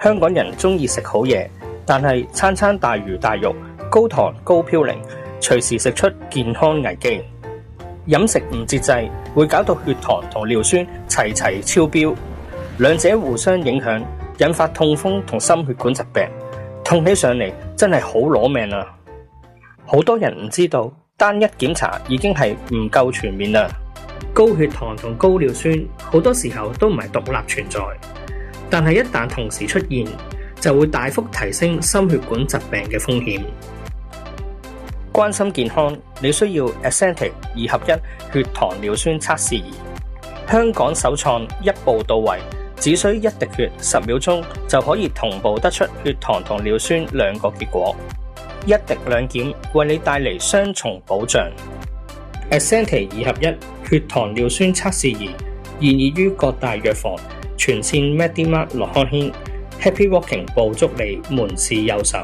香港人鍾意食好嘢，但係餐餐大魚大肉、高糖高嘌呤，隨時食出健康危機。飲食唔節制會搞到血糖同尿酸齊齊超標，兩者互相影響，引發痛風同心血管疾病。痛起上嚟真係好攞命啊！好多人唔知道，單一檢查已經係唔夠全面啦。高血糖同高尿酸好多時候都唔係獨立存在，但係一旦同時出現，就會大幅提升心血管疾病嘅風險。關心健康，你需要 Ascentic 2合1血糖尿酸測試儀。香港首創一步到位，只需1滴血10秒鐘就可以同步得出血糖同尿酸兩個結果，一滴兩檢為你帶嚟雙重保障。Ascentic 2合1血糖尿酸測試儀現已於各大藥房、全線 Medimart 樂康軒、Happy Walking 捕捉你門市有售。